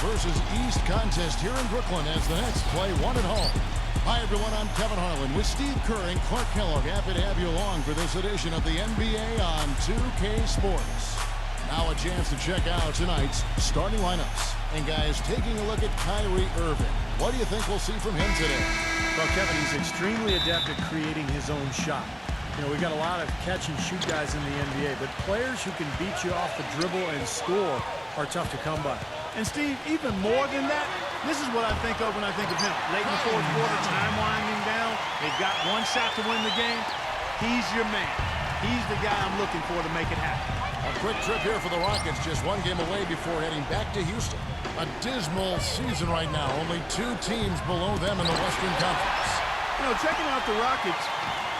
versus East contest here in Brooklyn as the Nets play one at home. Hi, everyone. I'm Kevin Harlan with Steve Kerr and Clark Kellogg. Happy to have you along for this edition of the NBA on 2K Sports. Now a chance to check out tonight's starting lineups. And, guys, taking a look at Kyrie Irving. What do you think we'll see from him today? Well, Kevin, he's extremely adept at creating his own shot. You know, we've got a lot of catch-and-shoot guys in the NBA, but players who can beat you off the dribble and score are tough to come by. And, Steve, even more than that, this is what I think of when I think of him. Late in the fourth quarter, time winding down. They've got one shot to win the game. He's your man. He's the guy I'm looking for to make it happen. A quick trip here for the Rockets, just one game away before heading back to Houston. A dismal season right now. Only 2 teams below them in the Western Conference. You know, checking out the Rockets,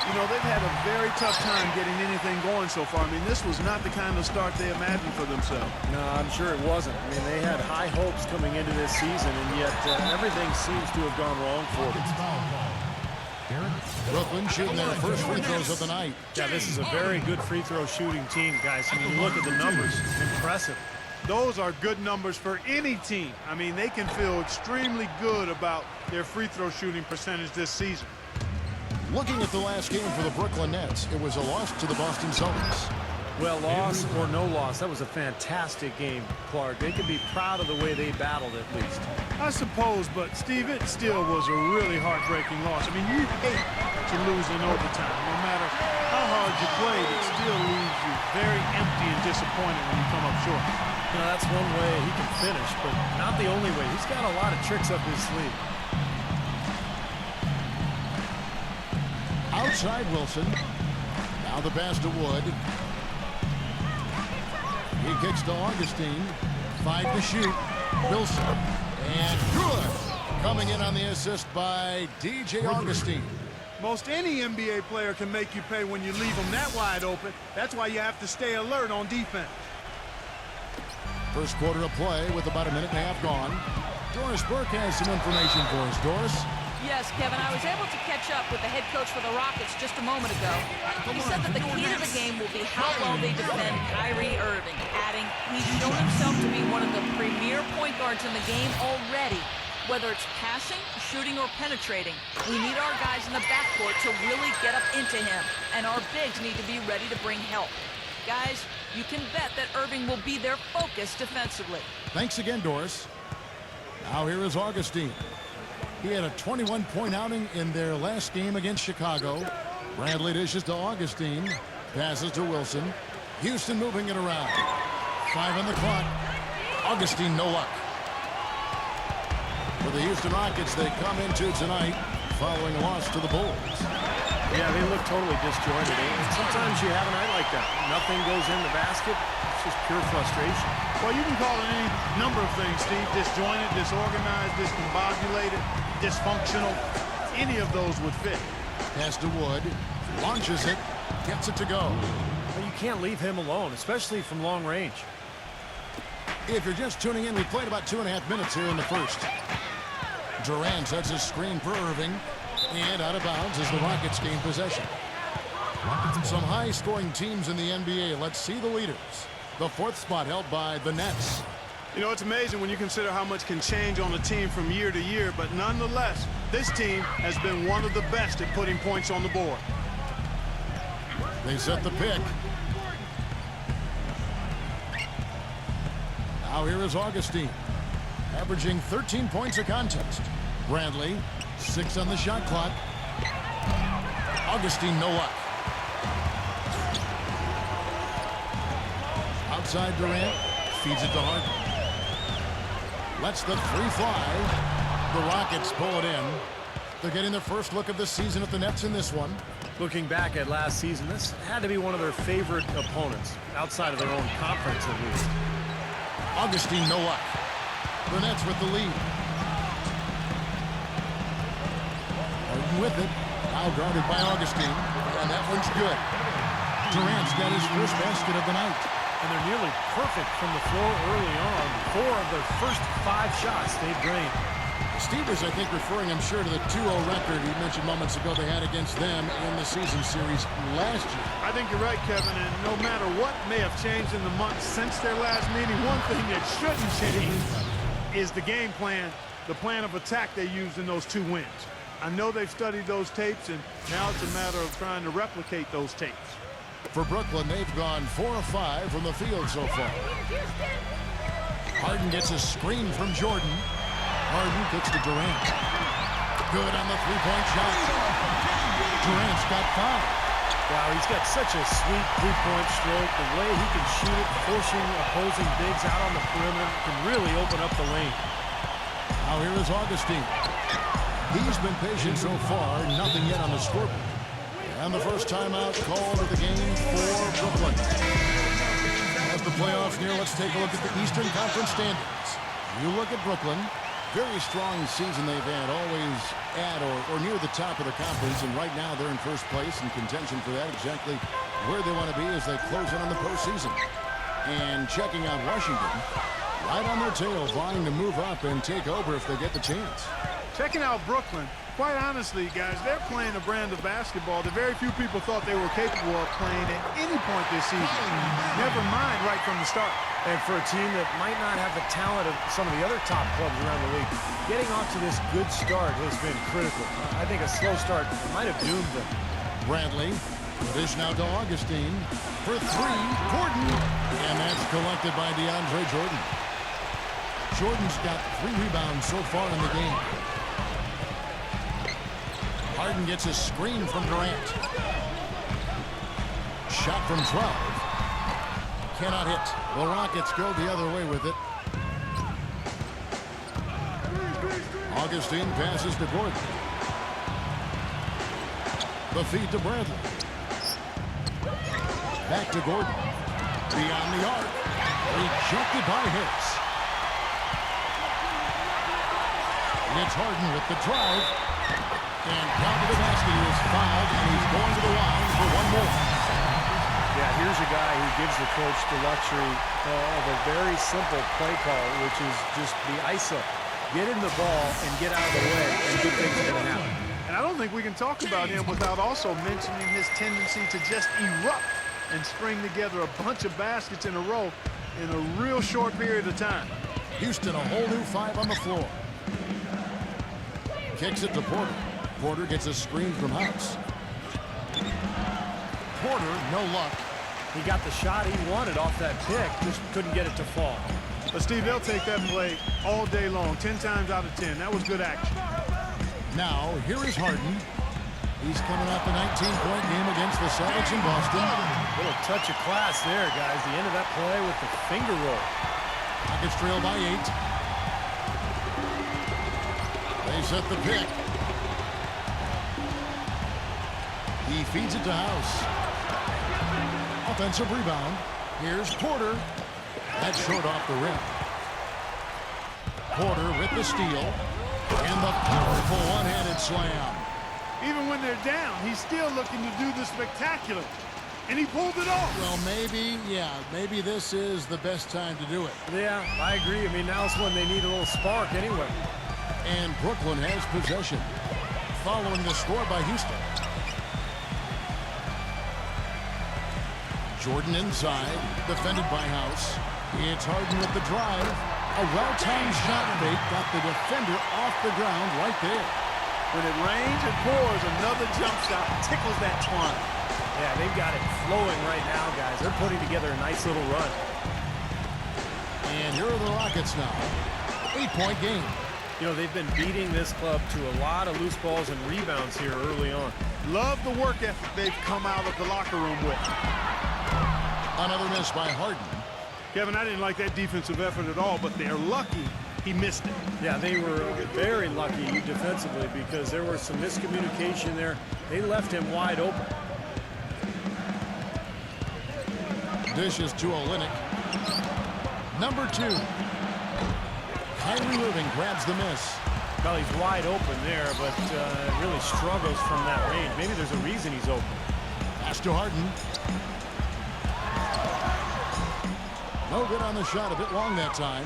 you know, they've had a very tough time getting anything going so far. I mean, this was not the kind of start they imagined for themselves. No, I'm sure it wasn't. I mean, they had high hopes coming into this season, and yet everything seems to have gone wrong for them. Brooklyn shooting their first free throws of the night. Yeah, this is a very good free throw shooting team, guys. I mean, look at the numbers. Impressive. Those are good numbers for any team. I mean, they can feel extremely good about their free throw shooting percentage this season. Looking at the last game for the Brooklyn Nets, it was a loss to the Boston Celtics. Well, loss or no loss, that was a fantastic game, Clark. They can be proud of the way they battled at least. I suppose, but, Steve, it still was a really heartbreaking loss. I mean, you hate to lose in overtime. No matter how hard you played, it still leaves you very empty and disappointed when you come up short. You know, that's one way he can finish, but not the only way. He's got a lot of tricks up his sleeve. Outside Wilson. Now the pass to Wood. He kicks to Augustine. 5 to shoot. Wilson. And good. Coming in on the assist by DJ Augustine. Most any NBA player can make you pay when you leave them that wide open. That's why you have to stay alert on defense. First quarter of play with about a minute and a half gone. Doris Burke has some information for us. Doris? Yes, Kevin, I was able to catch up with the head coach for the Rockets just a moment ago. He said that the key to the game will be how well they defend Kyrie Irving, adding he's shown himself to be one of the premier point guards in the game already. Whether it's passing, shooting, or penetrating, we need our guys in the backcourt to really get up into him, and our bigs need to be ready to bring help. Guys, you can bet that Irving will be their focus defensively. Thanks again, Doris. Now here is Augustine. He had a 21-point outing in their last game against Chicago. Bradley dishes to Augustine. Passes to Wilson. Houston moving it around. 5 on the clock. Augustine, no luck. For the Houston Rockets, they come into tonight following a loss to the Bulls. Yeah, they look totally disjointed. Sometimes you have a night like that. Nothing goes in the basket. It's just pure frustration. Well, you can call it any number of things, Steve. Disjointed, disorganized, discombobulated, dysfunctional. Any of those would fit. Pass to Wood. Launches it. Gets it to go. Well, you can't leave him alone, especially from long range. If you're just tuning in, we played about 2.5 minutes here in the first. Durant sets a screen for Irving. And out of bounds as the Rockets gain possession. Some high-scoring teams in the NBA. Let's see the leaders. The 4th spot held by the Nets. You know, it's amazing when you consider how much can change on a team from year to year, but nonetheless, this team has been one of the best at putting points on the board. They set the pick. Now here is Augustine, averaging 13 points a contest. Bradley, 6 on the shot clock. Augustine, no luck. Outside Durant, feeds it to Harden. Lets the 3 fly. The Rockets pull it in. They're getting their first look of the season at the Nets in this one. Looking back at last season, this had to be one of their favorite opponents, outside of their own conference at least. Augustine, no luck. The Nets with the lead. Harden with it. Now guarded by Augustine. And that one's good. Durant's got his first basket of the night. And they're nearly perfect from the floor early on. 4 of their first 5 shots they've drained. Steve was, I think, referring, I'm sure, to the 2-0 record he mentioned moments ago they had against them in the season series last year. I think you're right, Kevin, and no matter what may have changed in the months since their last meeting, one thing that shouldn't change is the game plan, the plan of attack they used in those 2 wins. I know they've studied those tapes, and now it's a matter of trying to replicate those tapes. For Brooklyn, they've gone 4 of 5 from the field so far. Harden gets a screen from Jordan. Harden kicks to Durant. Good on the three-point shot. Durant's got 5. Wow, he's got such a sweet three-point stroke. The way he can shoot it, forcing opposing bigs out on the perimeter, can really open up the lane. Now here is Augustine. He's been patient so far, nothing yet on the scoreboard. And the first timeout called of the game for Brooklyn. As the playoffs near, let's take a look at the Eastern Conference standings. You look at Brooklyn, very strong season they've had, always at or near the top of the conference, and right now they're in first place in contention for that, exactly where they want to be as they close in on the postseason. And checking out Washington, right on their tail, vying to move up and take over if they get the chance. Checking out Brooklyn, quite honestly, guys, they're playing a brand of basketball that very few people thought they were capable of playing at any point this season. Never mind right from the start. And for a team that might not have the talent of some of the other top clubs around the league, getting off to this good start has been critical. I think a slow start might have doomed them. Bradley, dish now to Augustine. For 3, Gordon. And that's collected by DeAndre Jordan. Jordan's got 3 rebounds so far in the game. Harden gets a screen from Durant. Shot from 12. Cannot hit. The Rockets go the other way with it. Augustine passes to Gordon. The feed to Bradley. Back to Gordon. Beyond the arc. Rejected by Harris. It's Harden with the drive. And down to the basket. He is fouled, and he's going to the line for 1 more. Yeah, here's a guy who gives the coach the luxury of a very simple play call, which is just the ISO. Get in the ball and get out of the way, and good things are going to happen. And I don't think we can talk about him without also mentioning his tendency to just erupt and string together a bunch of baskets in a row in a real short period of time. Houston, a whole new 5 on the floor. Kicks it to Porter. Porter gets a screen from House. Porter, no luck. He got the shot he wanted off that pick, just couldn't get it to fall. But, Steve, they'll take that play all day long, 10 times out of 10. That was good action. Now, here is Harden. He's coming off a 19-point game against the Celtics in Boston. Little touch of class there, guys. The end of that play with the finger roll. Rockets trail by 8. They set the pick. He feeds it to House. Offensive rebound. Here's Porter. That's short off the rim. Porter with the steal. And the powerful one-handed slam. Even when they're down, he's still looking to do the spectacular. And he pulled it off. Well, maybe this is the best time to do it. Yeah, I agree. I mean, now's when they need a little spark anyway. And Brooklyn has possession. Following the score by Houston. Jordan inside, defended by House. It's Harden with the drive. A well-timed shot fake got the defender off the ground right there. When it rains and pours, another jump shot tickles that twine. Yeah, they've got it flowing right now, guys. They're putting together a nice little run. And here are the Rockets now. 8-point game. You know, they've been beating this club to a lot of loose balls and rebounds here early on. Love the work ethic they've come out of the locker room with. Another miss by Harden. Kevin, I didn't like that defensive effort at all, but they're lucky he missed it. Yeah, they were very lucky defensively because there was some miscommunication there. They left him wide open. Dishes to Olynyk. Number 2. Kyrie Irving grabs the miss. Well, he's wide open there, but really struggles from that range. Maybe there's a reason he's open. Pass to Harden. No good on the shot, a bit long that time.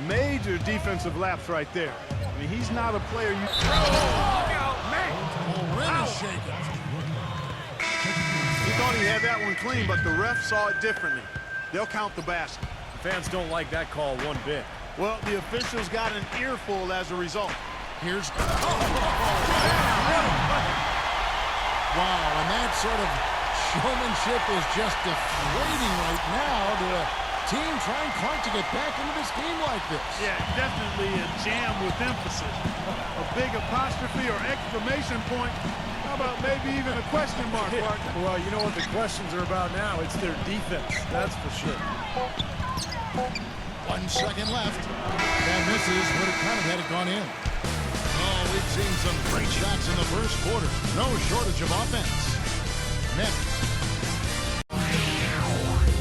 Major defensive lapse right there. I mean, he's not a player you... Oh, man! Rim is shaken. He thought he had that one clean, but the ref saw it differently. They'll count the basket. The fans don't like that call one bit. Well, the officials got an earful as a result. Here's... Wow, and that sort of showmanship is just deflating right now to a team trying Clark to get back into this game like this. Yeah, definitely a jam with emphasis. A big apostrophe or exclamation point. How about maybe even a question mark, Clark? Well, you know what the questions are about now? It's their defense, that's for sure. 1 second left. That misses. Would have kind of had it gone in. Oh, we've seen some great shots in the first quarter. No shortage of offense. Next.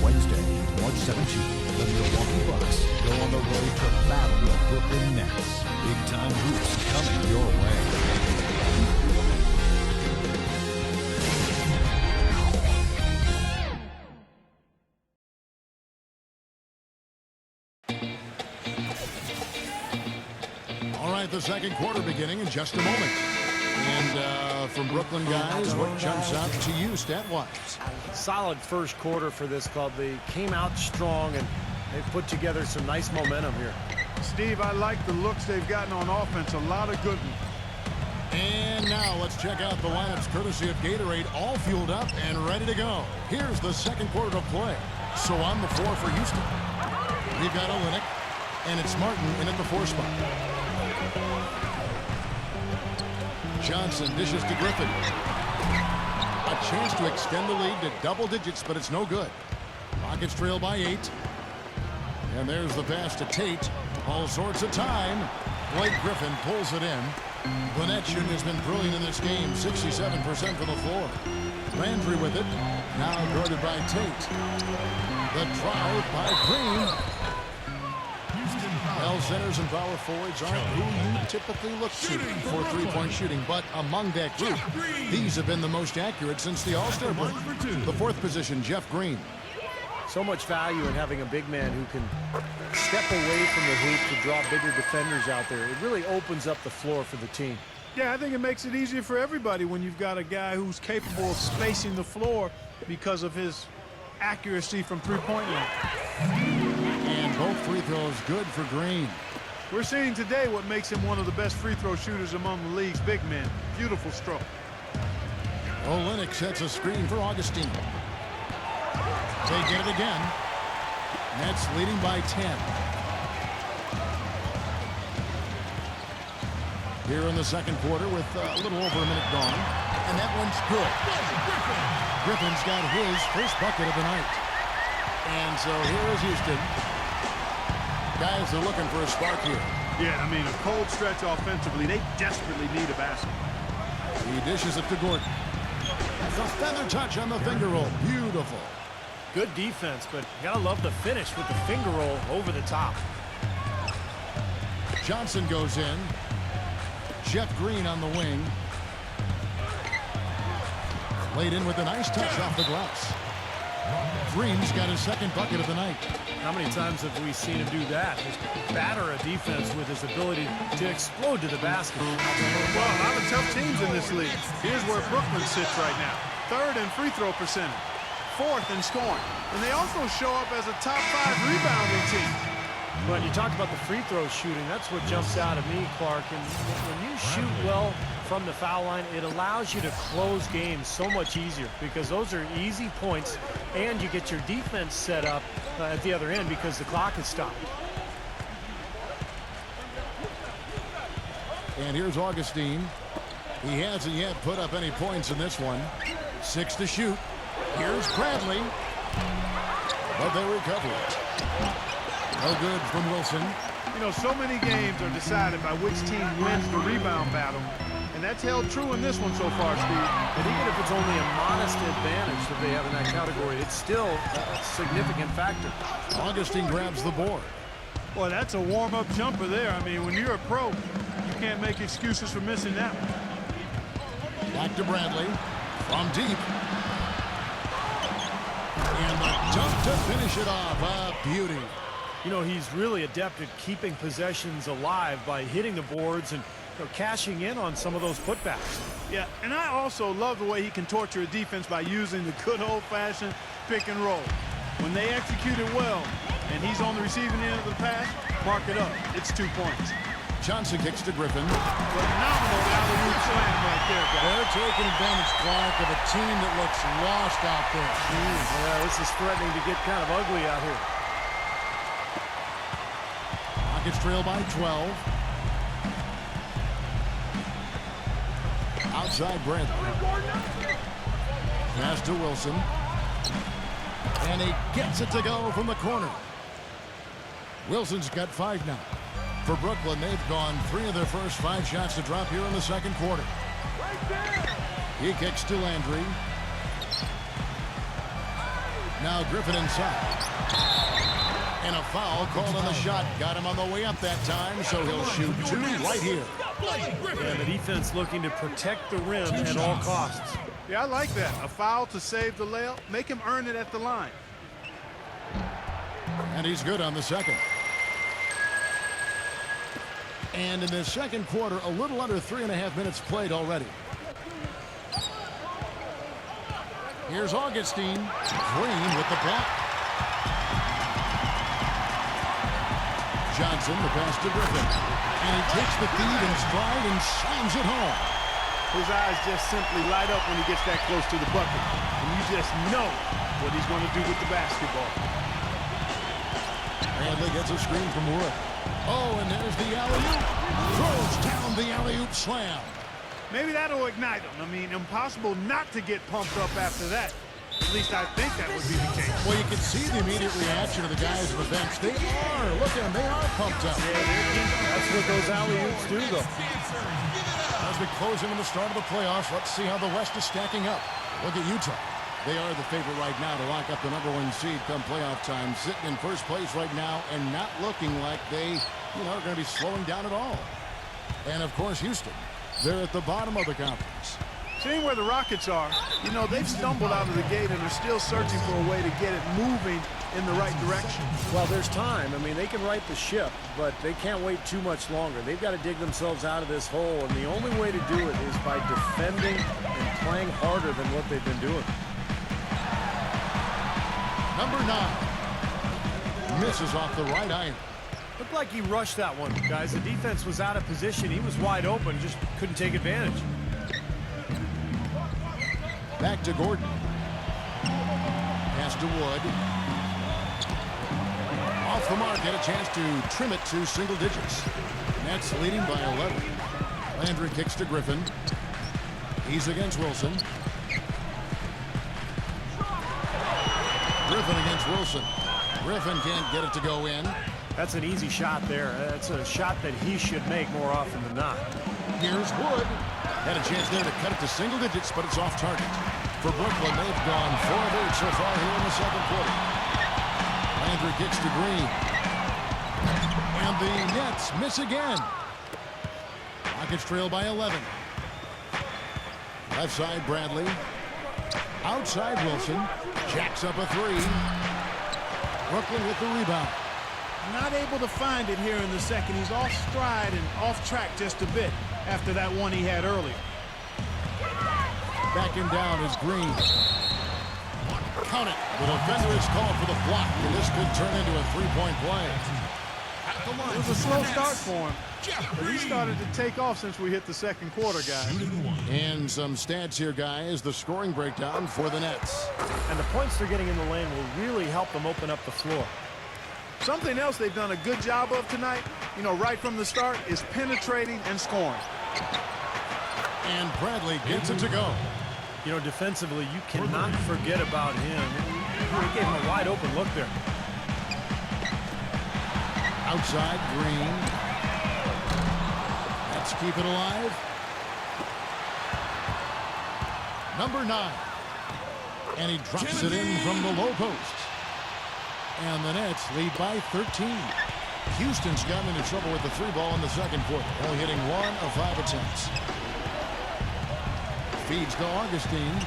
Wednesday, March 17th, the Milwaukee Bucks go on the road to battle the Brooklyn Nets. Big-time hoops coming your way. All right, the second quarter beginning in just a moment. And from Brooklyn guys, what jumps out to you stat-wise? Solid first quarter for this club. They came out strong, and they've put together some nice momentum here. Steve, I like the looks they've gotten on offense. A lot of good ones. And now let's check out the lineups courtesy of Gatorade, all fueled up and ready to go. Here's the second quarter of play. So on the floor for Houston, we've got Olynyk, and it's Martin in at the 4 spot. Johnson dishes to Griffin. A chance to extend the lead to double digits, but it's no good. Rockets trail by 8. And there's the pass to Tate. All sorts of time. Blake Griffin pulls it in. Glenetchen has been brilliant in this game, 67% from the floor. Landry with it. Now guarded by Tate. The drive by Green. Well, centers and power forwards aren't who you typically look to for three-point shooting, but among that group, these have been the most accurate since the All-Star break. The 4th position, Jeff Green. So much value in having a big man who can step away from the hoop to draw bigger defenders out there. It really opens up the floor for the team. Yeah, I think it makes it easier for everybody when you've got a guy who's capable of spacing the floor because of his accuracy from three-point line. And both free throws good for Green. We're seeing today what makes him one of the best free throw shooters among the league's big men. Beautiful stroke. Olynyk sets a screen for Augustine. They get it again. Nets leading by 10. Here in the second quarter with a little over a minute gone. And that one's good. Griffin's got his first bucket of the night. And so here is Houston. Guys are looking for a spark here. Yeah, I mean, a cold stretch offensively. They desperately need a basket. He dishes it to Gordon. The feather touch on the finger roll. Beautiful. Good defense, but you gotta love the finish with the finger roll over the top. Johnson goes in. Jeff Green on the wing. Laid in with a nice touch off the glass. Green's got his second bucket of the night. How many times have we seen him do that? Just batter a defense with his ability to explode to the basket. Well, a lot of tough teams in this league. Here's where Brooklyn sits right now. 3rd in free throw percentage. 4th in scoring. And they also show up as a top 5 rebounding team. But you talked about the free throw shooting. That's what jumps out at me, Clark. And when you shoot well from the foul line, it allows you to close games so much easier because those are easy points, and you get your defense set up at the other end because the clock is stopped. And here's Augustine. He hasn't yet put up any points in this one. 6 to shoot. Here's Bradley. But they recover it. No good from Wilson. You know, so many games are decided by which team wins the rebound battle. And that's held true in this one so far, Steve. And even if it's only a modest advantage that they have in that category, it's still a significant factor. Augustine grabs the board. Boy, that's a warm-up jumper there. I mean, when you're a pro, you can't make excuses for missing that one. Back to Bradley. From deep. And the dunk to finish it off. A beauty. You know, he's really adept at keeping possessions alive by hitting the boards and cashing in on some of those putbacks. Yeah, and I also love the way he can torture a defense by using the good old-fashioned pick and roll. When they execute it well and he's on the receiving end of the pass, Mark it up. It's 2 points. Johnson kicks to Griffin. Phenomenal alley-oop slam right there, guys. They're taking advantage, Clark, of a team that looks lost out there. Yeah, this is threatening to get kind of ugly out here. Rockets trail by 12. Outside Bradley. Pass to Wilson. And he gets it to go from the corner. Wilson's got 5 now. For Brooklyn, they've gone 3 of their first 5 shots to drop here in the second quarter. He kicks to Landry. Now Griffin inside. And a foul called on the shot. Got him on the way up that time, so he'll shoot 2 right here. And the defense looking to protect the rim at all costs. Yeah, I like that. A foul to save the layup. Make him earn it at the line. And he's good on the second. And in the second quarter, a little under 3.5 minutes played already. Here's Augustine. Green with the block. Johnson, the pass to Griffin. And he takes the feed in stride and slams it home. His eyes just simply light up when he gets that close to the bucket. And you just know what he's going to do with the basketball. Bradley gets a screen from Wood. Oh, and there's the alley-oop. Throws down the alley-oop slam. Maybe that'll ignite him. I mean, impossible not to get pumped up after that. At least I think that would be the case. Well, you can see the immediate reaction of the guys on the bench. They are. Look at them. They are pumped up. That's what those alley-oops do, though. As we close in on the start of the playoffs, let's see how the West is stacking up. Look at Utah. They are the favorite right now to lock up the #1 seed come playoff time. Sitting in first place right now and not looking like they, are going to be slowing down at all. And, of course, Houston. They're at the bottom of the conference. Seeing where the Rockets are, they've stumbled out of the gate and are still searching for a way to get it moving in the right direction. Well, there's time. I mean, they can right the ship, but they can't wait too much longer. They've got to dig themselves out of this hole, and the only way to do it is by defending and playing harder than what they've been doing. Number 9 misses off the right iron. Looked like he rushed that one, guys. The defense was out of position. He was wide open, just couldn't take advantage. Back to Gordon. Pass to Wood. Off the mark, get a chance to trim it to single digits. Nets leading by 11. Landry kicks to Griffin. He's against Wilson. Griffin against Wilson. Griffin can't get it to go in. That's an easy shot there. That's a shot that he should make more often than not. Here's Wood. Had a chance there to cut it to single digits, but it's off target. For Brooklyn, they've gone 4 of 8 so far here in the second quarter. Landry kicks to Green. And the Nets miss again. Rockets trail by 11. Left side, Bradley. Outside, Wilson. Jacks up a 3. Brooklyn with the rebound. Not able to find it here in the second. He's off stride and off track just a bit after that one he had earlier. Backing down is Green. Count it. The defender is called for the block, and this could turn into a 3-point play. It was a slow start for him, but he started to take off since we hit the second quarter, guys. And some stats here, guys. The scoring breakdown for the Nets. And the points they're getting in the lane will really help them open up the floor. Something else they've done a good job of tonight, right from the start, is penetrating and scoring. And Bradley gets it to go. Defensively, you cannot forget about him. He gave him a wide open look there. Outside, Green. Let's keep it alive. Number 9. And he drops it in from the low post. And the Nets lead by 13. Houston's gotten into trouble with the 3 ball in the second quarter, only hitting 1 of 5 attempts. Feeds to Augustine.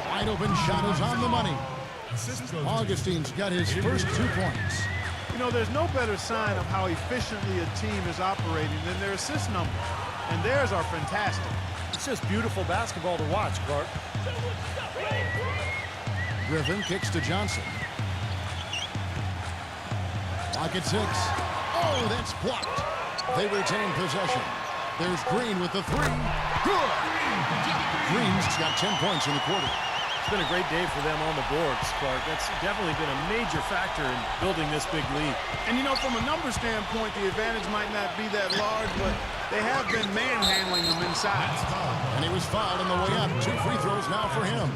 Wide open shot is on the money. Augustine's got his first 2 points. There's no better sign of how efficiently a team is operating than their assist numbers. And theirs are fantastic. It's just beautiful basketball to watch, Clark. Griffin kicks to Johnson. Lock at 6. Oh, that's blocked. They retain possession. There's Green with the three. Good. Green's got 10 points in the quarter. It's been a great day for them on the boards, Clark. That's definitely been a major factor in building this big lead. And, you know, from a number standpoint, the advantage might not be that large, but they have been manhandling them inside. And he was fouled on the way up. 2 free throws now for him.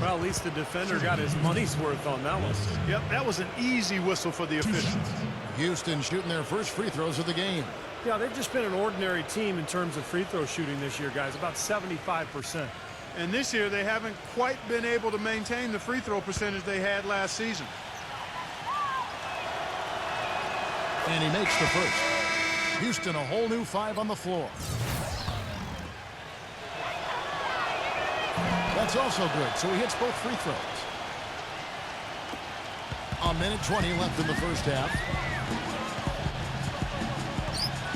Well, at least the defender got his money's worth on that one. Yep, that was an easy whistle for the officials. Houston shooting their first free throws of the game. Yeah, they've just been an ordinary team in terms of free throw shooting this year, guys. About 75%. And this year, they haven't quite been able to maintain the free throw percentage they had last season. And he makes the first. Houston, a whole new 5 on the floor. That's also good, so he hits both free throws. A minute 20 left in the first half.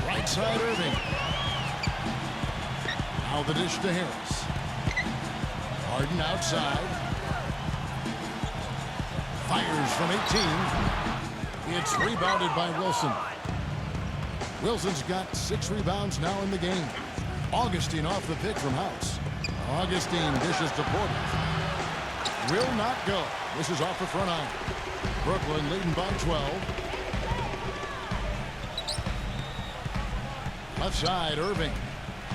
Right side, Irving. Now the dish to Harris. Harden outside. Fires from 18. It's rebounded by Wilson. Wilson's got 6 rebounds now in the game. Augustine off the pick from House. Augustine dishes to Porter. Will not go. This is off the front iron. Brooklyn leading by 12. Left side, Irving.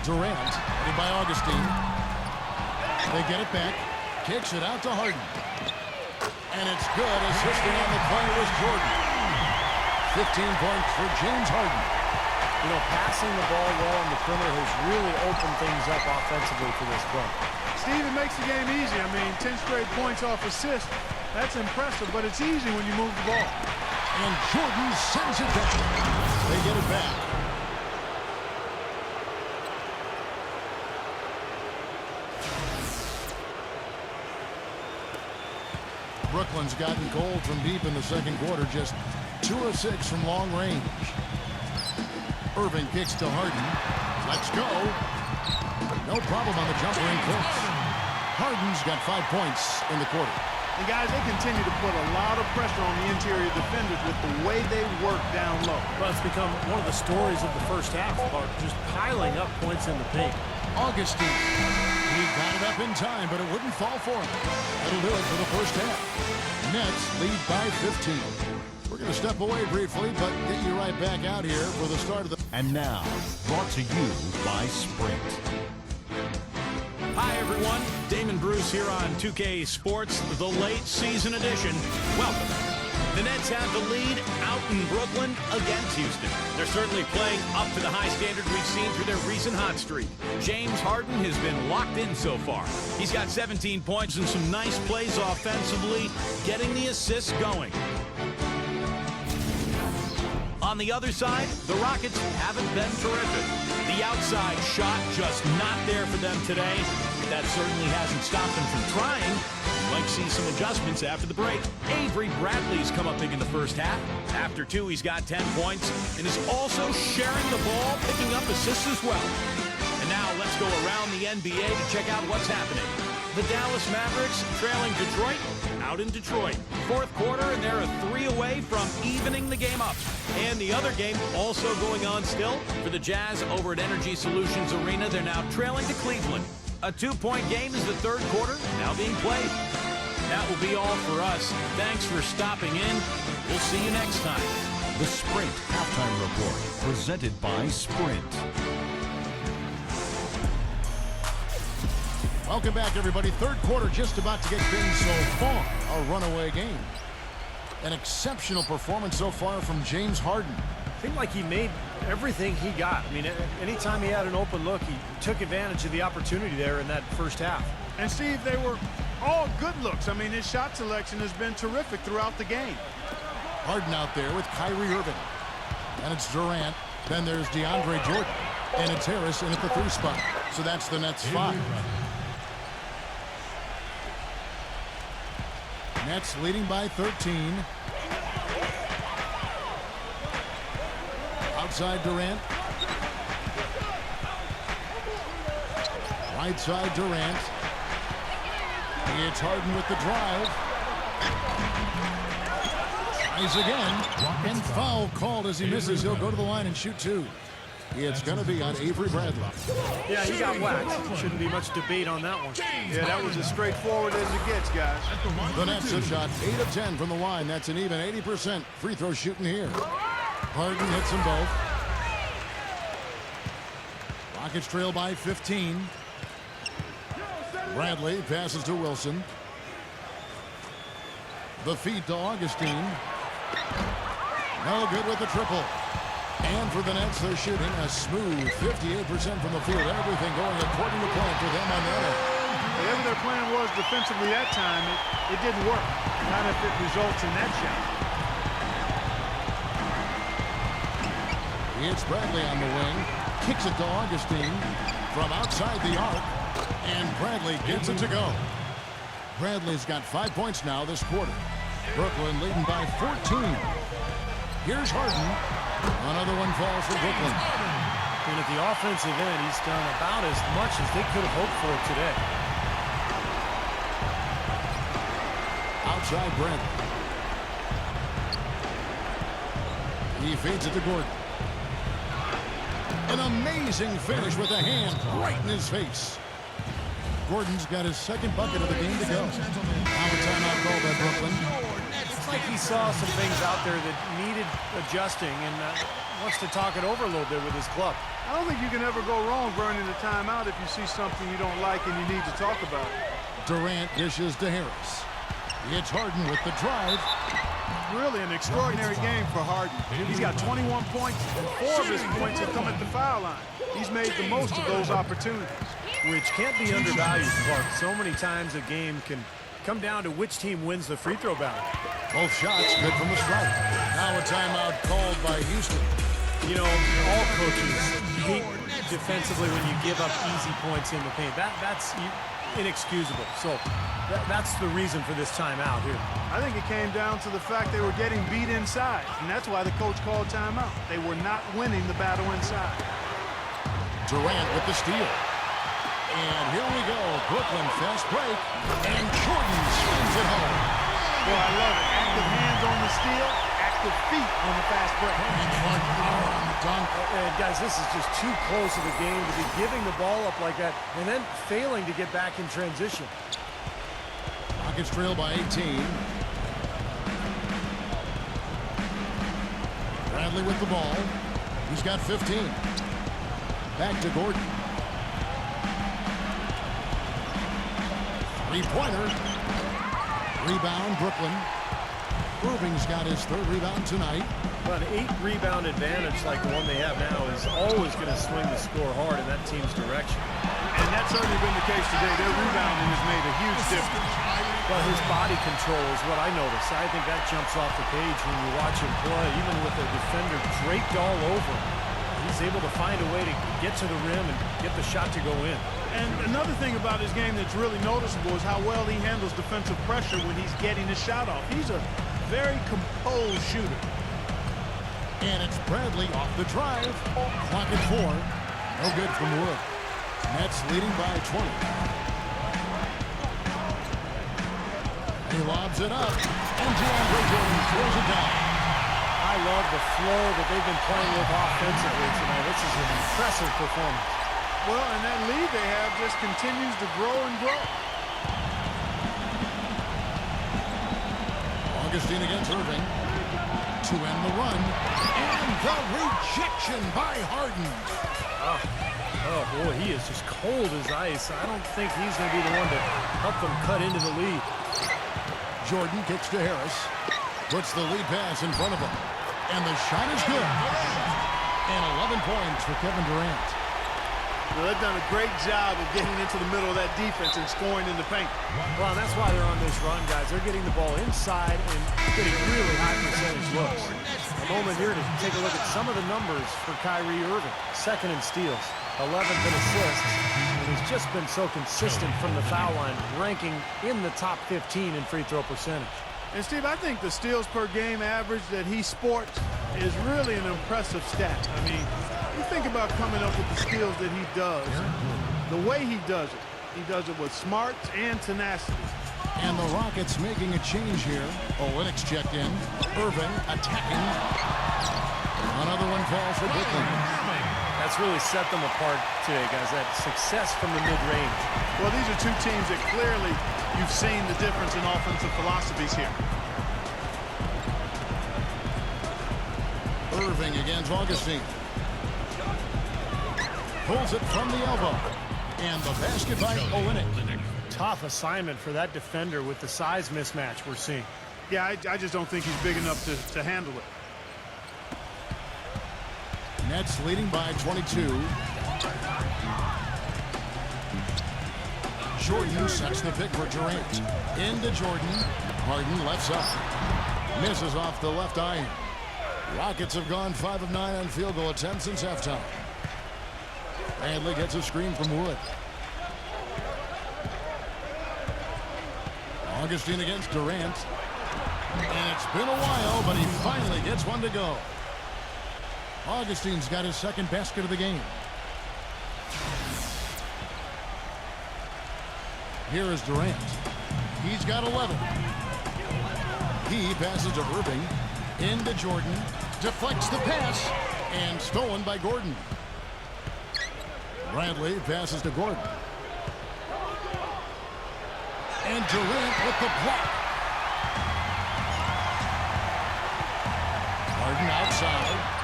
Durant, headed by Augustine. They get it back. Kicks it out to Harden. And it's good. Assisting on the play was Jordan. 15 points for James Harden. You know, passing the ball well on the perimeter has really opened things up offensively for this club. Steve, it makes the game easy. I mean, 10 straight points off assist. That's impressive, but it's easy when you move the ball. And Jordan sends it back. They get it back. Brooklyn's gotten cold from deep in the second quarter, just 2 of 6 from long range. Irving kicks to Harden. Let's go. No problem on the jumper and cooks. Harden's got 5 points in the quarter. And guys, they continue to put a lot of pressure on the interior defenders with the way they work down low. Well, it's become one of the stories of the first half, just piling up points in the paint. Augustine. He got it up in time, but it wouldn't fall for him. That'll do it for the first half. Nets lead by 15. We're going to step away briefly, but get you right back out here for the start of the... And now, brought to you by Sprint. Hi, everyone. Damon Bruce here on 2K Sports, the late season edition. Welcome. The Nets have the lead out in Brooklyn against Houston. They're certainly playing up to the high standard we've seen through their recent hot streak. James Harden has been locked in so far. He's got 17 points and some nice plays offensively, getting the assists going. On the other side, the Rockets haven't been terrific. The outside shot just not there for them today. That certainly hasn't stopped them from trying. You might see some adjustments after the break. Avery Bradley's come up big in the first half. After 2, he's got 10 points and is also sharing the ball, picking up assists as well. And now let's go around the NBA to check out what's happening. The Dallas Mavericks trailing Detroit out in Detroit. Fourth quarter, and they're a 3 away from evening the game up. And the other game also going on still for the Jazz over at Energy Solutions Arena. They're now trailing to Cleveland. A 2-point game is the third quarter now being played. That will be all for us. Thanks for stopping in. We'll see you next time. The Sprint Halftime Report, presented by Sprint. Welcome back, everybody. Third quarter just about to get things so far. A runaway game. An exceptional performance so far from James Harden. Seemed like he made everything he got. I mean, anytime he had an open look, he took advantage of the opportunity there in that first half. And Steve, they were all good looks. I mean, his shot selection has been terrific throughout the game. Harden out there with Kyrie Irving. And it's Durant. Then there's DeAndre Jordan. And it's Harris in at the 3 spot. So that's the Nets 5. Nets leading by 13. Outside Durant. Right side Durant. It's Harden with the drive. Tries again, and foul called as he misses. He'll go to the line and shoot 2. It's going to be on Avery Bradley. Yeah, he got whacked. Shouldn't be much debate on that one. Yeah, that was as straightforward as it gets, guys. The Nets have shot 8 of 10 from the line. That's an even 80% free throw shooting here. Harden hits them both. Rockets trail by 15. Bradley passes to Wilson. The feed to Augustine. No good with the triple. And for the Nets, they're shooting a smooth 58% from the field. Everything going according to plan for them on that end. Whatever their plan was defensively that time, it didn't work. Not if it results in that shot. It's Bradley on the wing. Kicks it to Augustine from outside the arc. And Bradley gets it to go. Bradley's got 5 points now this quarter. Brooklyn leading by 14. Here's Harden. Another one falls for Brooklyn. And at the offensive end, he's done about as much as they could have hoped for today. Outside Bradley. He feeds it to Gordon. An amazing finish with a hand right in his face. Gordon's got his second bucket of the game to go. Now a timeout called by Brooklyn. It's like he saw some things out there that needed adjusting and wants to talk it over a little bit with his club. I don't think you can ever go wrong burning a timeout if you see something you don't like and you need to talk about it. Durant dishes to Harris. It's Harden with the drive. Really an extraordinary game for Harden. He's got 21 points, and 4 of his points have come at the foul line. He's made the most of those opportunities. Which can't be undervalued, Clark. So many times a game can come down to which team wins the free throw battle. Both shots good from the strike. Now a timeout called by Houston. You know, all coaches hate defensively when you give up easy points in the paint. That's inexcusable. So that's the reason for this timeout here. I think it came down to the fact they were getting beat inside, and that's why the coach called timeout. They were not winning the battle inside. Durant with the steal. And here we go. Brooklyn fast break. And Jordan swings it home. Boy, I love it. Active hands on the steal, active feet on the fast break. Guys, this is just too close of a game to be giving the ball up like that and then failing to get back in transition. Rockets trail by 18. Bradley with the ball. He's got 15. Back to Gordon. Three-pointer. Rebound, Brooklyn. Irving's got his 3rd rebound tonight. But an 8-rebound advantage like the one they have now is always going to swing the score hard in that team's direction. And that's certainly been the case today. Their rebounding has made a huge difference. But his body control is what I notice. I think that jumps off the page when you watch him play. Even with a defender draped all over him, he's able to find a way to get to the rim and get the shot to go in. And another thing about his game that's really noticeable is how well he handles defensive pressure when he's getting his shot off. He's a very composed shooter. And it's Bradley off the drive. Clock at 4. No good from Wood. Nets leading by 20. He lobs it up. And DeAndre Jordan throws it down. I love the flow that they've been playing with offensively tonight. This is an impressive performance. Well, and that lead they have just continues to grow and grow. Augustine against Irving. To end the run. And the rejection by Harden. Oh, boy, he is just cold as ice. I don't think he's going to be the one to help them cut into the lead. Jordan kicks to Harris. Puts the lead pass in front of him. And the shot is good. And 11 points for Kevin Durant. Well, they've done a great job of getting into the middle of that defense and scoring in the paint. Well, that's why they're on this run, guys. They're getting the ball inside and getting really high percentage looks. A moment here to take a look at some of the numbers for Kyrie Irving. 2nd in steals, 11th in assists, and he's just been so consistent from the foul line, ranking in the top 15 in free throw percentage. And, Steve, I think the steals per game average that he sports is really an impressive stat. I mean, you think about coming up with the steals that he does, the way he does it with smarts and tenacity. And the Rockets making a change here. Olynyk's checked in. Irving attacking. Another one falls for Brooklyn. That's really set them apart today, guys. That success from the mid-range. Well, these are two teams that clearly you've seen the difference in offensive philosophies here. Irving against Augustine. Pulls it from the elbow. And the basket by Olynyk. Tough assignment for that defender with the size mismatch we're seeing. Yeah, I just don't think he's big enough to handle it. Nets leading by 22. Jordan sets the pick for Durant. Into Jordan. Harden left side. Misses off the left iron. Rockets have gone 5 of 9 on field goal attempts since halftime. Bradley gets a screen from Wood. Augustine against Durant. And it's been a while, but he finally gets one to go. Augustine's got his second basket of the game. Here is Durant. He's got 11. He passes to Irving. Into Jordan. Deflects the pass. And stolen by Gordon. Bradley passes to Gordon. And Durant with the block. Harden outside.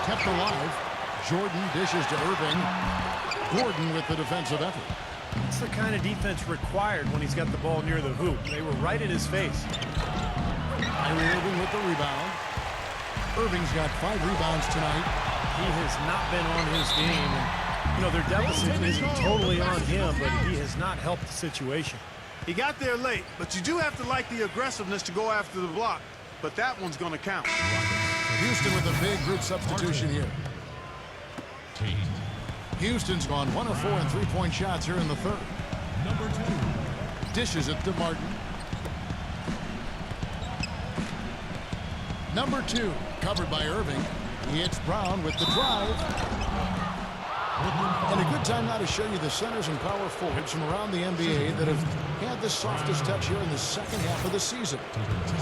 Kept alive. Jordan dishes to Irving. Gordon with the defensive effort. It's the kind of defense required when he's got the ball near the hoop. They were right in his face. Irving with the rebound. Irving's got 5 rebounds tonight. He has not been on his game. And, you know, their deficit isn't totally on him, but he has not helped the situation. He got there late, but you do have to like the aggressiveness to go after the block. But that one's going to count. Houston with a big group substitution here. Houston's gone 1 of 4 in three-point shots here in the third. Number 2. Dishes it to Martin. Number 2, covered by Irving. He hits Brown with the drive. And a good time now to show you the centers and power forwards from around the NBA that have had the softest touch here in the second half of the season.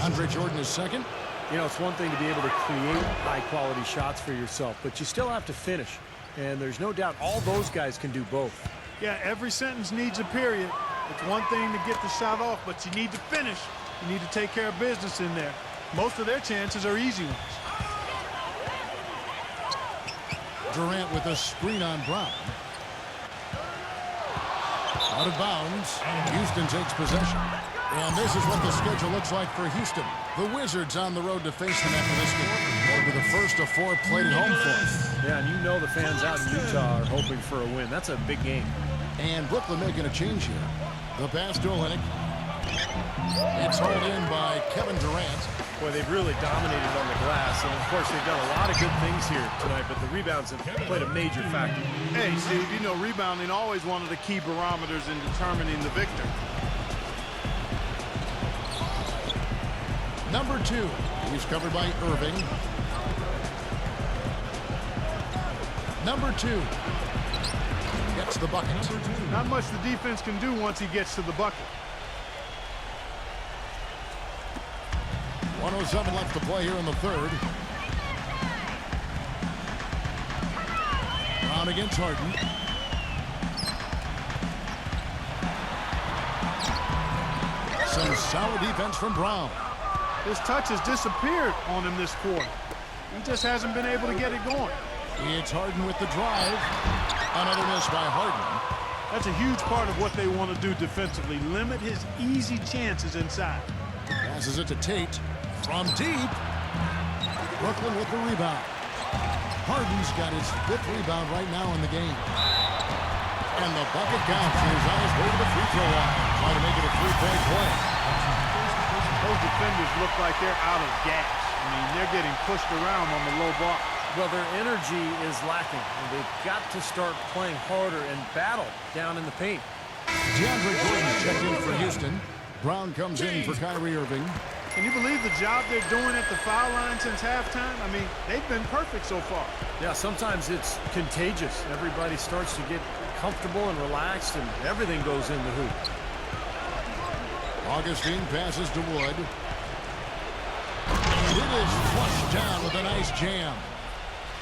Andre Jordan is second. You know, it's one thing to be able to create high-quality shots for yourself, but you still have to finish. And there's no doubt all those guys can do both. Yeah, every sentence needs a period. It's one thing to get the shot off, but you need to finish. You need to take care of business in there. Most of their chances are easy ones. Durant with a screen on Brown. Out of bounds. Houston takes possession. And this is what the schedule looks like for Houston. The Wizards on the road to face them after this game. Over the first of 4 played at home for them. Yeah, and you know the fans out in Utah are hoping for a win. That's a big game. And Brooklyn making a change here. The pass to Olynyk. It's hauled in by Kevin Durant. Boy, they've really dominated on the glass, and of course they've done a lot of good things here tonight, but the rebounds have played a major factor. Hey, Steve, you know rebounding always one of the key barometers in determining the victor. Number 2, he's covered by Irving. Number 2 gets the bucket. Not much the defense can do once he gets to the bucket. 1:07 left to play here in the third. Brown against Harden. Some solid defense from Brown. His touch has disappeared on him this quarter. He just hasn't been able to get it going. It's Harden with the drive. Another miss by Harden. That's a huge part of what they want to do defensively. Limit his easy chances inside. Passes it to Tate. From deep. Brooklyn with the rebound. Harden's got his 5th rebound right now in the game. And the bucket counts. And he's on his way to the free throw line. Trying to make it a 3-point play. Those defenders look like they're out of gas. I mean, they're getting pushed around on the low bar. Well, their energy is lacking, and they've got to start playing harder and battle down in the paint. DeAndre Gordon checked in for Houston. Brown comes in for Kyrie Irving. Can you believe the job they're doing at the foul line since halftime? I mean, they've been perfect so far. Yeah, sometimes it's contagious. Everybody starts to get comfortable and relaxed, and everything goes in the hoop. Augustine passes to Wood. And it is flushed down with a nice jam.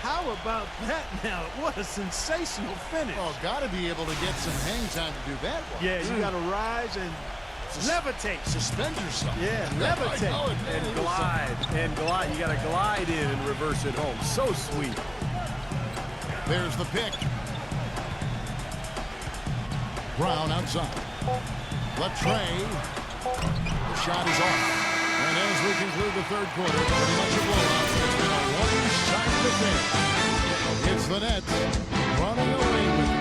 How about that now? What a sensational finish. Oh, got to be able to get some hang time to do that one. Yeah, you got to rise and levitate. Suspend yourself. Yeah, levitate. And glide. And glide. You got to glide in and reverse it home. So sweet. There's the pick. Brown outside. Latrey. The shot is off. And as we conclude the third quarter, pretty much a blowout. It's been a one-sided affair. It's the Nets running away with it.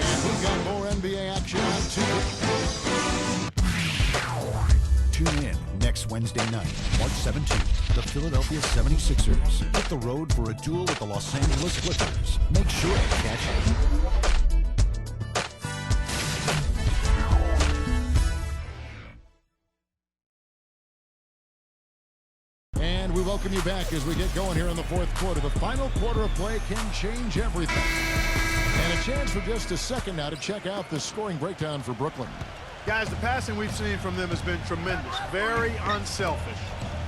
And we've got more NBA action on Tuesday. Tune in next Wednesday night, March 17th. The Philadelphia 76ers hit the road for a duel with the Los Angeles Clippers. Make sure to catch it. And we welcome you back as we get going here in the fourth quarter. The final quarter of play can change everything. And a chance for just a second now to check out the scoring breakdown for Brooklyn. Guys, the passing we've seen from them has been tremendous. Very unselfish.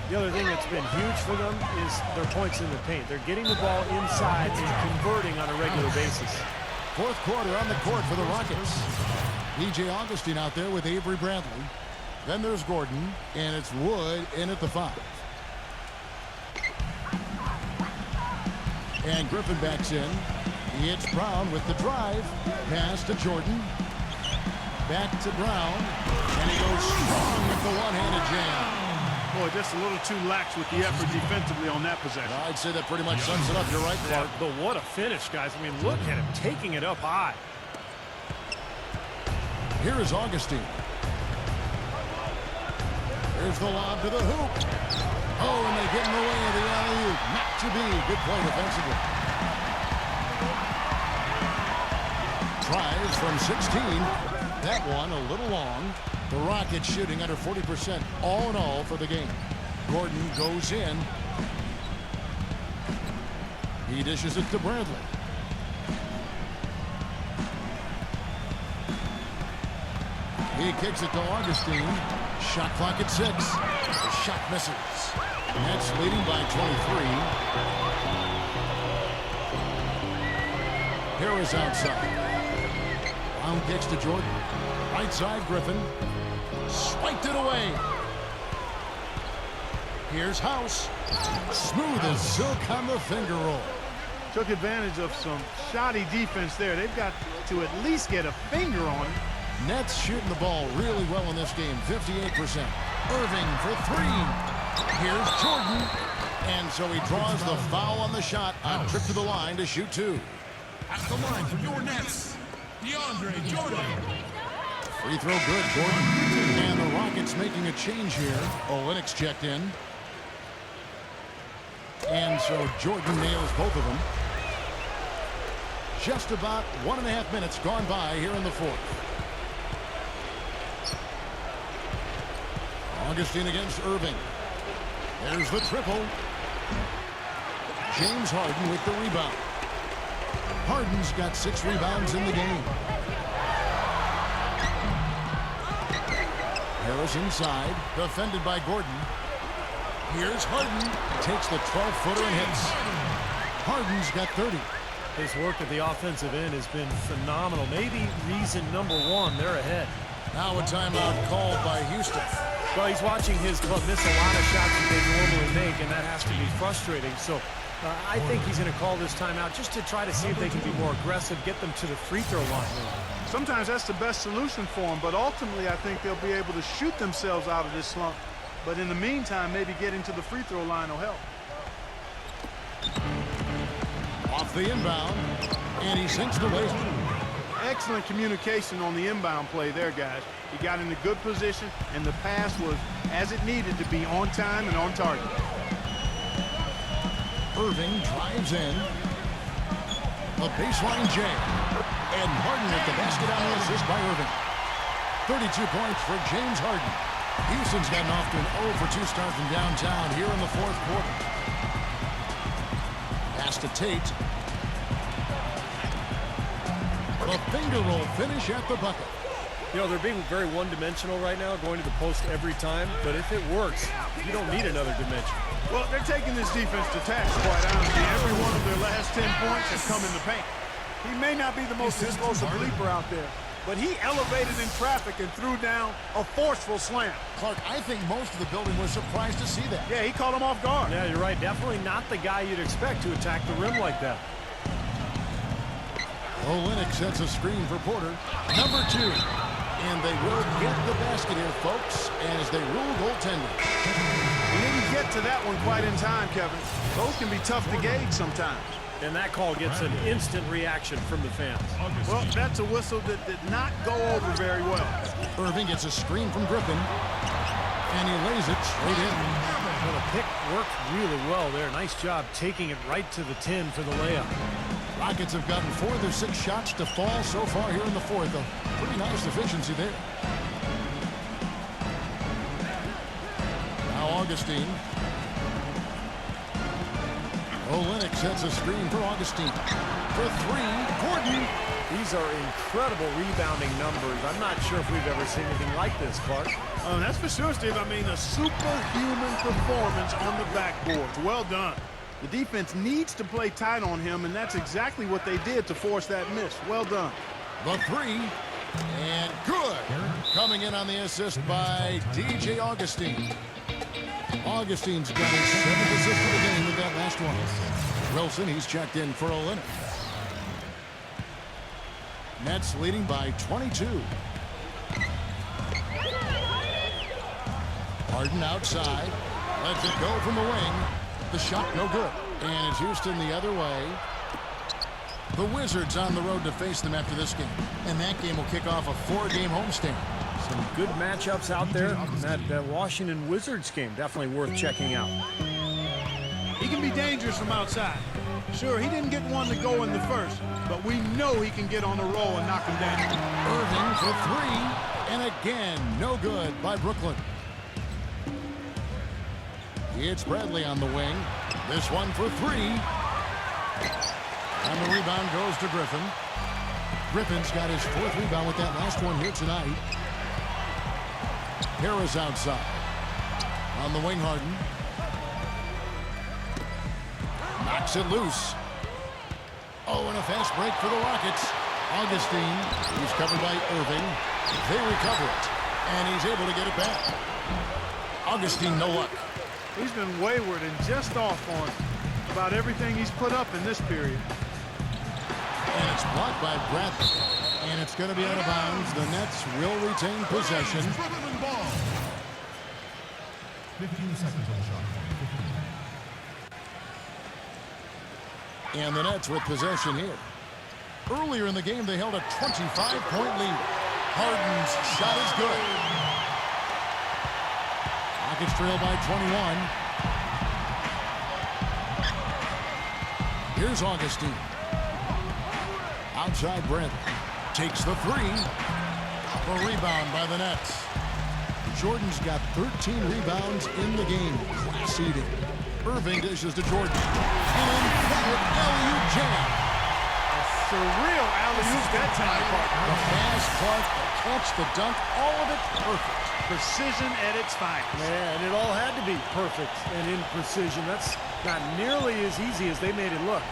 The other thing that's been huge for them is their points in the paint. They're getting the ball inside and converting on a regular basis. Fourth quarter on the court for the Rockets. DJ Augustine out there with Avery Bradley. Then there's Gordon, and it's Wood in at the 5. And Griffin backs in. It's Brown with the drive. Pass to Jordan. Back to Brown. And he goes strong with the one-handed jam. Boy, just a little too lax with the effort defensively on that possession. I'd say that pretty much sums it up. You're right, Clark. But what a finish, guys. I mean, look at him taking it up high. Here is Augustine. Here's the lob to the hoop. Oh, and they get in the way of the alley-oop. Mackubex. Good play defensively. Tries from 16. That one a little long. The Rockets shooting under 40% all in all for the game. Gordon goes in. He dishes it to Bradley. He kicks it to Augustine. Shot clock at 6. The shot misses. Nets leading by 23. Harris outside. Brown kicks to Jordan. Right side, Griffin. Swiped it away. Here's House. Smooth as silk on the finger roll. Took advantage of some shoddy defense there. They've got to at least get a finger on it. Nets shooting the ball really well in this game, 58%. Irving for 3. Here's Jordan. And so he draws the foul on the shot on trip to the line to shoot 2. At the line for your Nets, DeAndre Jordan. Free throw good, Jordan. And the Rockets making a change here. Olenek's checked in. And so Jordan nails both of them. Just about 1.5 minutes gone by here in the fourth. Augustine against Irving. There's the triple. James Harden with the rebound. Harden's got 6 rebounds in the game. Harris inside, defended by Gordon. Here's Harden. Takes the 12-footer and hits. Harden's got 30. His work at the offensive end has been phenomenal. Maybe reason number 1, they're ahead. Now a timeout called by Houston. Well, he's watching his club miss a lot of shots that they normally make, and that has to be frustrating. So I think he's going to call this timeout just to try to see if they can be more aggressive, get them to the free throw line. Sometimes that's the best solution for them, but ultimately I think they'll be able to shoot themselves out of this slump. But in the meantime, maybe getting to the free throw line will help. Off the inbound, and he sinks the waist. Excellent communication on the inbound play there, guys. He got in a good position, and the pass was as it needed to be, on time and on target. Irving drives in. A baseline jam. And Harden with the basket on the assist by Irving. 32 points for James Harden. Houston's gotten off to an 0-for-2 start from downtown here in the fourth quarter. Pass to Tate. The finger roll finish at the bucket. You know, they're being very one-dimensional right now, going to the post every time. But if it works, you don't need another dimension. Well, they're taking this defense to task, quite honestly. Every one of their last 10 points has come in the paint. He may not be the most explosive leaper out there, but he elevated in traffic and threw down a forceful slam. Clark, I think most of the building was surprised to see that. Yeah, he caught him off guard. Yeah, you're right. Definitely not the guy you'd expect to attack the rim like that. Olynyk sets a screen for Porter. Number 2. And they will get the basket here, folks, as they rule goaltending. He didn't get to that one quite in time, Kevin. Those can be tough to gauge sometimes. And that call gets an instant reaction from the fans. Well, that's a whistle that did not go over very well. Irving gets a screen from Griffin, and he lays it straight in. Well, the pick worked really well there. Nice job taking it right to the tin for the layup. Rockets have gotten 4 of their 6 shots to fall so far here in the fourth. A pretty nice efficiency there. Now Augustine. Olynyk sets a screen for Augustine. For 3, Gordon. These are incredible rebounding numbers. I'm not sure if we've ever seen anything like this, Clark. That's for sure, Steve. I mean, a superhuman performance on the backboards. Well done. The defense needs to play tight on him, and that's exactly what they did to force that miss. Well done. The 3, and good. Coming in on the assist by DJ Augustine. Augustine's got his 7th assist of the game with that last one. Wilson, he's checked in for Olynyk. Nets leading by 22. Harden outside. Lets it go from the wing. The shot no good. And it's Houston the other way. The Wizards on the road to face them after this game. And that game will kick off a 4-game homestand. Some good matchups out there. That Washington Wizards game definitely worth checking out. He can be dangerous from outside. Sure, he didn't get one to go in the first, but we know he can get on the roll and knock him down. Irving for 3, and again, no good by Brooklyn. It's Bradley on the wing. This one for 3. And the rebound goes to Griffin. Griffin's got his 4th rebound with that last one here tonight. Harris outside. On the wing, Harden. Knocks it loose. Oh, and a fast break for the Rockets. Augustine, he's covered by Irving. They recover it, and he's able to get it back. Augustine, no luck. He's been wayward and just off on about everything he's put up in this period. And it's blocked by Bradley. And it's going to be out of bounds. The Nets will retain possession. 15 seconds on the shot. And the Nets with possession here. Earlier in the game, they held a 25-point lead. Harden's shot is good. Rockets trail by 21. Here's Augustine. Outside Brent. Takes the 3. A rebound by the Nets. Jordan's got 13 rebounds in the game. Class eating. Irving dishes to Jordan. And emphatic alley-oop jam. A surreal alley-oop that time, partner. The pass, Clark, the catch, the dunk, all of it perfect. Precision at its finest. Yeah, and it all had to be perfect and in precision. That's not nearly as easy as they made it look.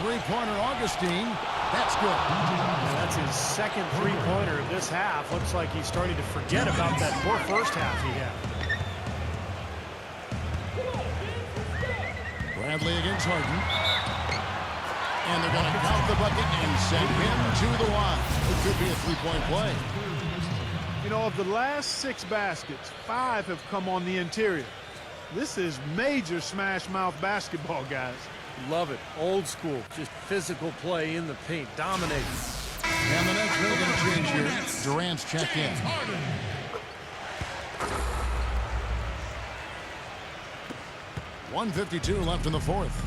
Three-pointer Augustine. That's good. And that's his 2nd three-pointer of this half. Looks like he's starting to forget about that poor first half he had. Bradley against Harden. And they're going to count the bucket and send him to the line. It could be a 3-point play. You know, of the last 6 baskets, 5 have come on the interior. This is major smash-mouth basketball, guys. Love it. Old school. Just physical play in the paint. Dominating. And the Nets really going to change here. Durant's checked in. 1:52 left in the fourth.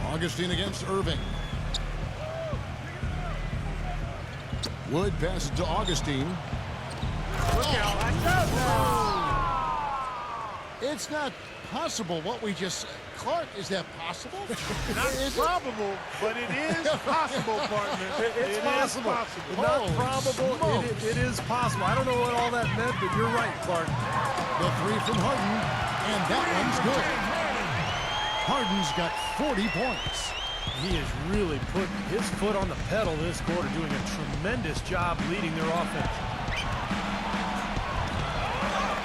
Augustine against Irving. Wood passes to Augustine. It's not possible what we just Clark, is that possible? Not probable, but it is possible, partner. It's possible. Not probable. It is possible. I don't know what all that meant, but you're right, Clark. The three from Harden, and that one's good. Harden's got 40 points. He has really put his foot on the pedal this quarter, doing a tremendous job leading their offense.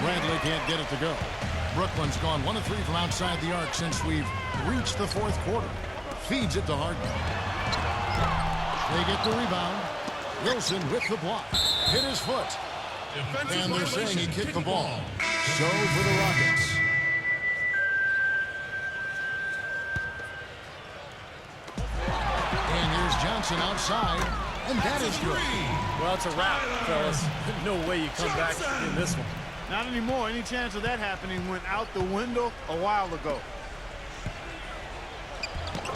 Bradley can't get it to go. Brooklyn's gone 1 of 3 from outside the arc since we've reached the fourth quarter. Feeds it to Harden. They get the rebound. Wilson with the block. Hit his foot. And they're saying he kicked the ball. So for the Rockets. And here's Johnson outside. And that is good. Well, it's a wrap, fellas. No way you come back in this one. Not anymore. Any chance of that happening went out the window a while ago.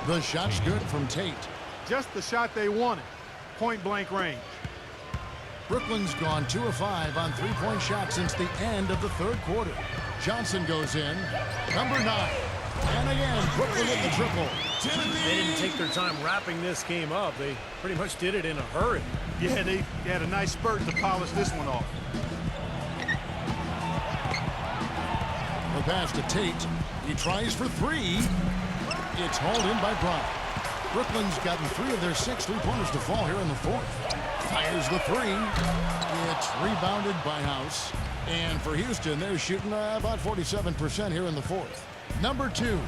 The shot's good from Tate. Just the shot they wanted. Point-blank range. Brooklyn's gone 2 of 5 on three-point shots since the end of the third quarter. Johnson goes in. Number 9. And again, Brooklyn with the triple. They didn't take their time wrapping this game up. They pretty much did it in a hurry. Yeah, they had a nice spurt to polish this one off. The pass to Tate. He tries for 3. It's hauled in by Bryant. Brooklyn's gotten 3 of their 6 three-pointers to fall here in the fourth. Fires the 3. It's rebounded by House. And for Houston, they're shooting about 47% here in the fourth. Number 2.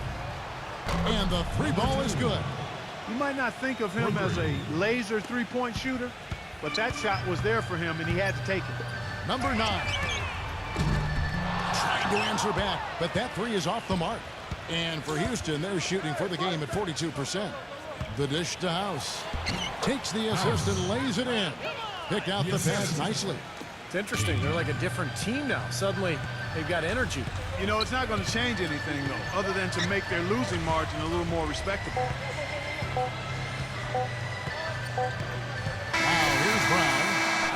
And the 3 ball is good. You might not think of him as a laser three-point shooter, but that shot was there for him, and he had to take it. Number 9. Trying to answer back, but that 3 is off the mark. And for Houston, they're shooting for the game at 42%. The dish to House. Takes the assist and lays it in. Picked out the pass nicely. It's interesting. They're like a different team now. Suddenly, they've got energy. You know, it's not going to change anything, though, other than to make their losing margin a little more respectable. Now, here's Brown.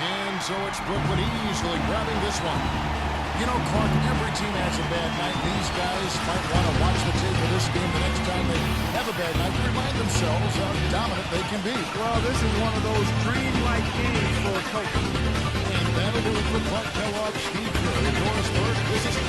And so it's Brooklyn easily grabbing this one. You know, Clark, every team has a bad night. These guys might want to watch the tape of this game the next time they have a bad night to remind themselves how dominant they can be. Well, this is one of those dream-like games for a coach. And that'll do it for Clark Kellogg, Steve Curry, Doris Burke. This is